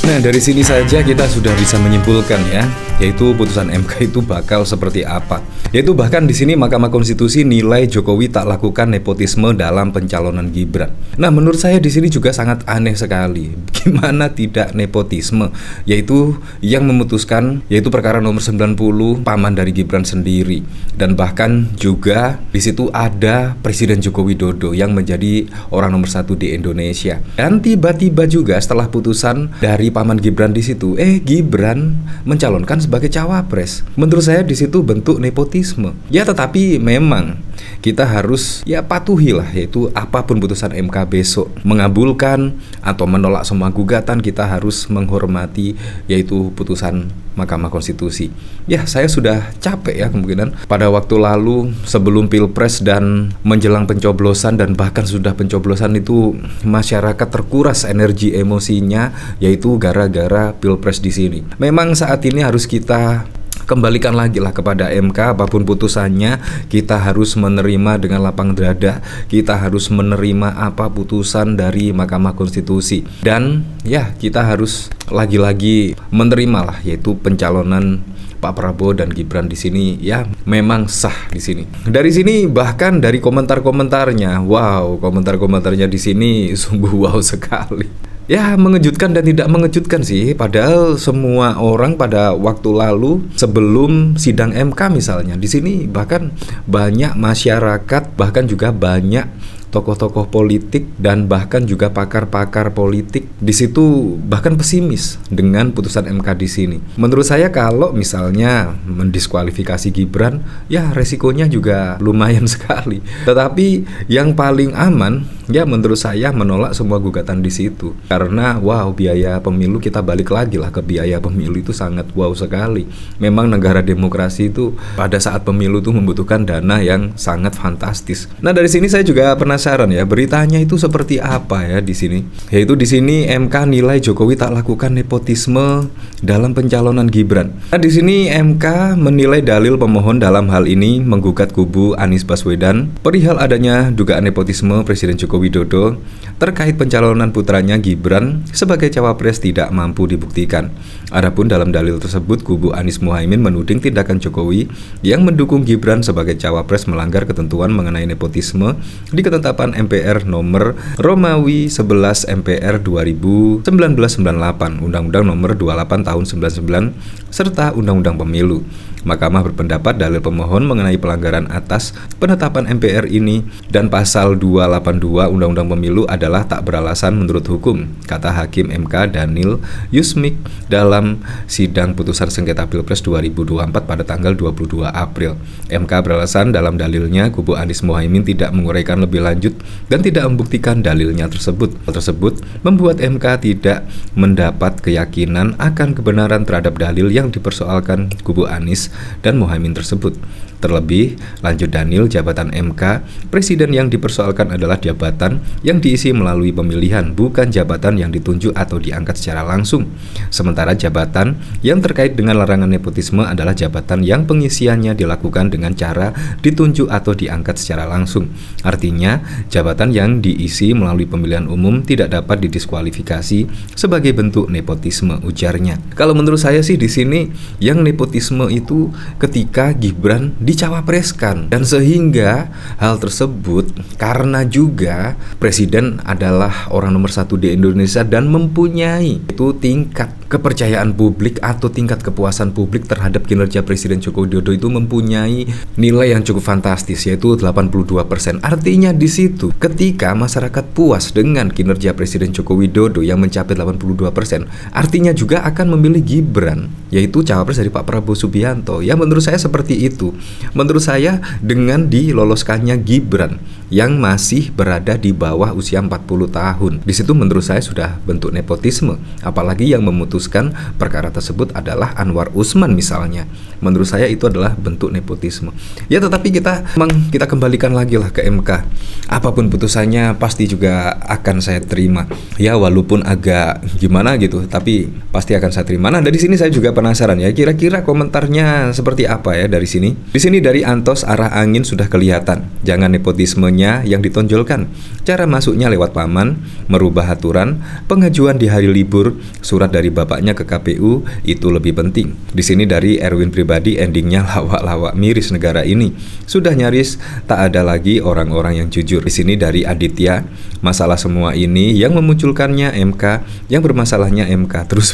Nah, dari sini saja kita sudah bisa menyimpulkan ya, yaitu putusan MK itu bakal seperti apa. Yaitu bahkan di sini Mahkamah Konstitusi nilai Jokowi tak lakukan nepotisme dalam pencalonan Gibran. Nah, menurut saya di sini juga sangat aneh sekali. Gimana tidak nepotisme? Yaitu yang memutuskan yaitu perkara nomor 90 paman dari Gibran sendiri. Dan bahkan juga di situ ada Presiden Joko Widodo yang menjadi orang nomor 1 di Indonesia. Dan tiba-tiba juga setelah putusan dari paman Gibran di situ, Gibran mencalonkan sebagai cawapres. Menurut saya di situ bentuk nepotisme. Ya, tetapi memang kita harus patuhilah, yaitu apapun putusan MK besok, mengabulkan atau menolak semua gugatan, kita harus menghormati yaitu putusan Mahkamah Konstitusi. Ya, saya sudah capek ya kemungkinan pada waktu lalu sebelum Pilpres dan menjelang pencoblosan dan bahkan sudah pencoblosan itu masyarakat terkuras energi emosinya yaitu gara-gara Pilpres di sini. Memang saat ini harus kita kembalikan lagi lah kepada MK, apapun putusannya kita harus menerima dengan lapang dada, kita harus menerima apa putusan dari Mahkamah Konstitusi, dan ya kita harus lagi-lagi menerima lah yaitu pencalonan Pak Prabowo dan Gibran di sini ya memang sah di sini. Dari sini bahkan dari komentar-komentarnya, wow, komentar-komentarnya di sini sungguh wow sekali. Ya, mengejutkan dan tidak mengejutkan sih. Padahal semua orang pada waktu lalu sebelum sidang MK misalnya, di sini bahkan banyak masyarakat, bahkan juga banyak tokoh-tokoh politik dan bahkan juga pakar-pakar politik di situ bahkan pesimis dengan putusan MK di sini. Menurut saya kalau misalnya mendiskualifikasi Gibran, ya resikonya juga lumayan sekali. Tetapi yang paling aman ya menurut saya menolak semua gugatan di situ. Karena wow, biaya pemilu, kita balik lagi lah ke biaya pemilu itu sangat wow sekali. Memang negara demokrasi itu pada saat pemilu itu membutuhkan dana yang sangat fantastis. Nah, dari sini saya juga penasaran ya, beritanya itu seperti apa ya di sini. Yaitu di sini MK nilai Jokowi tak lakukan nepotisme dalam pencalonan Gibran. Nah, di sini MK menilai dalil pemohon dalam hal ini menggugat kubu Anies Baswedan perihal adanya dugaan nepotisme Presiden Joko Widodo terkait pencalonan putranya Gibran sebagai cawapres tidak mampu dibuktikan. Adapun dalam dalil tersebut, kubu Anies Muhaimin menuding tindakan Jokowi yang mendukung Gibran sebagai cawapres melanggar ketentuan mengenai nepotisme di ketetapan MPR nomor Romawi 11 MPR 2019-98, Undang-Undang nomor 28 tahun 99 serta Undang-Undang Pemilu. Mahkamah berpendapat dalil pemohon mengenai pelanggaran atas penetapan MPR ini dan pasal 282 Undang-Undang Pemilu adalah tak beralasan menurut hukum, kata Hakim MK Daniel Yusmik dalam sidang putusan sengketa Pilpres 2024 pada tanggal 22 April. MK beralasan dalam dalilnya kubu Anies Muhaimin tidak menguraikan lebih lanjut dan tidak membuktikan dalilnya tersebut. Hal tersebut membuat MK tidak mendapat keyakinan akan kebenaran terhadap dalil yang dipersoalkan kubu Anies dan Muhaimin tersebut. Terlebih, lanjut Daniel, jabatan MK Presiden yang dipersoalkan adalah jabatan yang diisi melalui pemilihan, bukan jabatan yang ditunjuk atau diangkat secara langsung. Sementara jabatan yang terkait dengan larangan nepotisme adalah jabatan yang pengisiannya dilakukan dengan cara ditunjuk atau diangkat secara langsung. Artinya, jabatan yang diisi melalui pemilihan umum tidak dapat didiskualifikasi sebagai bentuk nepotisme, ujarnya. Kalau menurut saya sih di sini yang nepotisme itu ketika Gibran dicawapreskan, dan sehingga hal tersebut karena juga Presiden adalah orang nomor 1 di Indonesia dan mempunyai itu tingkat kepercayaan publik atau tingkat kepuasan publik terhadap kinerja Presiden Joko Widodo itu mempunyai nilai yang cukup fantastis, yaitu 82%. Artinya di situ ketika masyarakat puas dengan kinerja Presiden Joko Widodo yang mencapai 82%, artinya juga akan memilih Gibran, yaitu cawapres dari Pak Prabowo Subianto. Ya, menurut saya seperti itu. Menurut saya dengan diloloskannya Gibran yang masih berada di bawah usia 40 tahun, di situ menurut saya sudah bentuk nepotisme. Apalagi yang memutuskan perkara tersebut adalah Anwar Usman misalnya. Menurut saya itu adalah bentuk nepotisme. Ya, tetapi kita kembalikan lagi lah ke MK. Apapun putusannya pasti juga akan saya terima. Ya, walaupun agak gimana gitu, tapi pasti akan saya terima. Nah, dari sini saya juga penasaran ya, kira-kira komentarnya seperti apa ya dari sini. Di sini dari Antos, arah angin sudah kelihatan. Jangan nepotismenya hanya yang ditonjolkan. Cara masuknya lewat paman, merubah aturan, pengajuan di hari libur, surat dari bapaknya ke KPU itu lebih penting. Di sini dari Erwin pribadi endingnya lawak-lawak miris negara ini. Sudah nyaris tak ada lagi orang-orang yang jujur. Di sini dari Aditya, masalah semua ini yang memunculkannya MK, yang bermasalahnya MK terus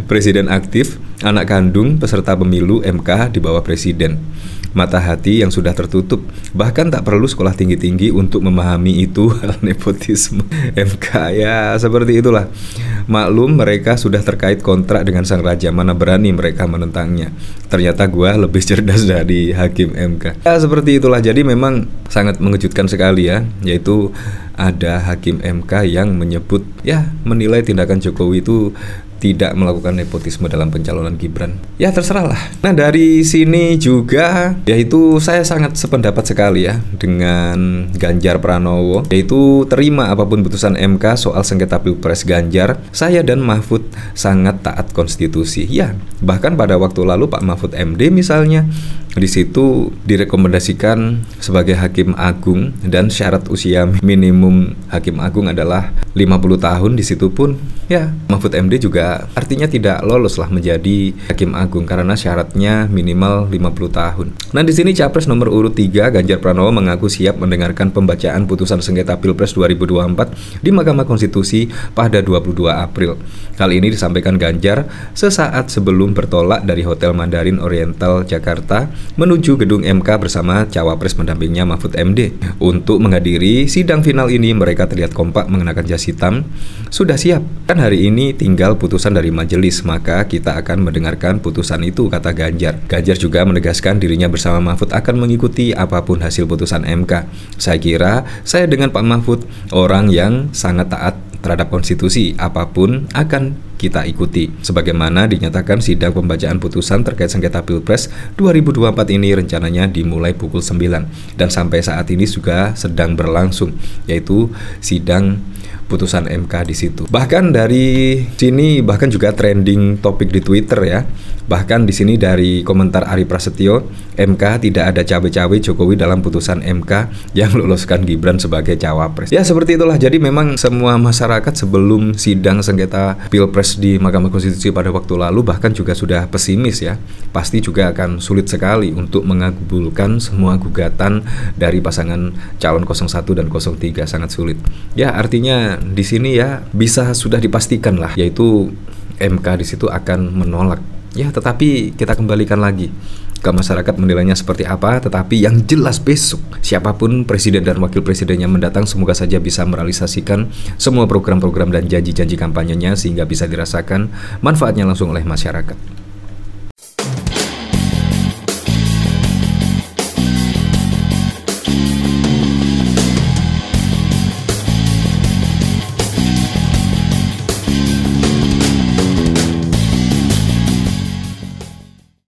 Presiden aktif, anak kandung peserta pemilu MK di bawah presiden. Mata hati yang sudah tertutup, bahkan tak perlu sekolah tinggi-tinggi untuk memahami itu hal nepotisme. MK ya seperti itulah. Maklum mereka sudah terkait kontrak dengan sang raja, mana berani mereka menentangnya. Ternyata gua lebih cerdas dari hakim MK. Ya seperti itulah, jadi memang sangat mengejutkan sekali ya, yaitu ada hakim MK yang menyebut ya menilai tindakan Jokowi itu tidak melakukan nepotisme dalam pencalonan Gibran. Ya terserahlah. Nah dari sini juga yaitu saya sangat sependapat sekali ya dengan Ganjar Pranowo, yaitu terima apapun putusan MK soal sengketa Pilpres Ganjar. Saya dan Mahfud sangat taat konstitusi. Ya, bahkan pada waktu lalu Pak Mahfud MD misalnya di situ direkomendasikan sebagai hakim agung dan syarat usia minimum hakim agung adalah 50 tahun. Di situ pun ya Mahfud MD juga artinya tidak lolos lah menjadi hakim agung karena syaratnya minimal 50 tahun. Nah di sini capres nomor urut 3 Ganjar Pranowo mengaku siap mendengarkan pembacaan putusan sengketa Pilpres 2024 di Mahkamah Konstitusi pada 22 April. Hal ini disampaikan Ganjar sesaat sebelum bertolak dari Hotel Mandarin Oriental Jakarta menuju gedung MK bersama cawapres pendampingnya Mahfud MD. Untuk menghadiri sidang final ini mereka terlihat kompak mengenakan jas hitam. Sudah siap, kan hari ini tinggal putusan dari majelis, maka kita akan mendengarkan putusan itu, kata Ganjar. Ganjar juga menegaskan dirinya bersama Mahfud akan mengikuti apapun hasil putusan MK. Saya kira saya dengan Pak Mahfud orang yang sangat taat terhadap konstitusi, apapun akan kita ikuti. Sebagaimana dinyatakan sidang pembacaan putusan terkait sengketa Pilpres 2024 ini rencananya dimulai pukul 9 dan sampai saat ini juga sedang berlangsung, yaitu sidang putusan MK di situ. Bahkan dari sini bahkan juga trending topik di Twitter ya. Bahkan di sini dari komentar Ari Prasetyo, MK tidak ada cawe-cawe Jokowi dalam putusan MK yang loloskan Gibran sebagai cawapres. Ya seperti itulah. Jadi memang semua masyarakat sebelum sidang sengketa Pilpres di Mahkamah Konstitusi pada waktu lalu bahkan juga sudah pesimis ya. Pasti juga akan sulit sekali untuk mengabulkan semua gugatan dari pasangan calon 01 dan 03, sangat sulit. Ya artinya di sini ya bisa sudah dipastikan lah, yaitu MK di situ akan menolak. Ya, tetapi kita kembalikan lagi ke masyarakat menilainya seperti apa. Tetapi yang jelas besok siapapun presiden dan wakil presidennya mendatang, semoga saja bisa merealisasikan semua program-program dan janji-janji kampanyenya sehingga bisa dirasakan manfaatnya langsung oleh masyarakat.